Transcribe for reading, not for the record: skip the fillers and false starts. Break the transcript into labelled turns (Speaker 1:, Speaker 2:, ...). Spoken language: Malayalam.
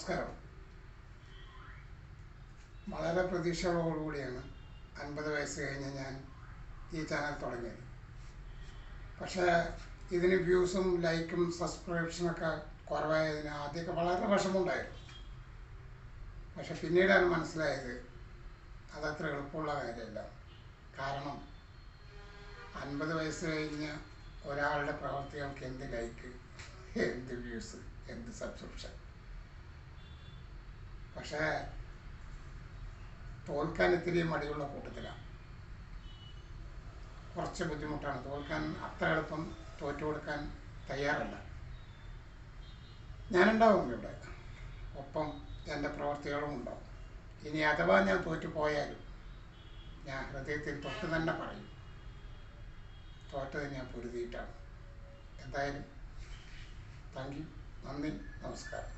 Speaker 1: നമസ്കാരം. വളരെ പ്രതീക്ഷകളോടുകൂടിയാണ് 50 വയസ്സ് കഴിഞ്ഞ് ഞാൻ ഈ ചാനൽ തുടങ്ങിയത്. പക്ഷേ ഇതിന് വ്യൂസും ലൈക്കും സബ്സ്ക്രിപ്ഷനൊക്കെ കുറവായതിന് ആദ്യമൊക്കെ വളരെ വിഷമമുണ്ടായിരുന്നു. പക്ഷെ പിന്നീടാണ് മനസ്സിലായത് അതത്ര എളുപ്പമുള്ള കാര്യമല്ല. കാരണം 50 വയസ്സ് കഴിഞ്ഞ ഒരാളുടെ പ്രവർത്തികൾക്ക് എന്ത് ലൈക്ക്, എന്ത് വ്യൂസ്, എന്ത് സബ്സ്ക്രിപ്ഷൻ. പക്ഷേ തോൽക്കാൻ ഇത്തിരി മടിയുള്ള കൂട്ടത്തിലാണ്. കുറച്ച് ബുദ്ധിമുട്ടാണ് തോൽക്കാൻ. അത്ര എളുപ്പം തോറ്റു കൊടുക്കാൻ തയ്യാറല്ല. ഞാനുണ്ടാവും ഇവിടെ, ഒപ്പം എൻ്റെ പ്രവർത്തികളും ഉണ്ടാവും. ഇനി അഥവാ ഞാൻ തോറ്റു പോയാലും ഞാൻ ഹൃദയത്തിൽ തൊട്ട് തന്നെ പറയും, തോറ്റത് ഞാൻ പൊരുതിയിട്ടാണ്. എന്തായാലും താങ്ക് യു, നന്ദി, നമസ്കാരം.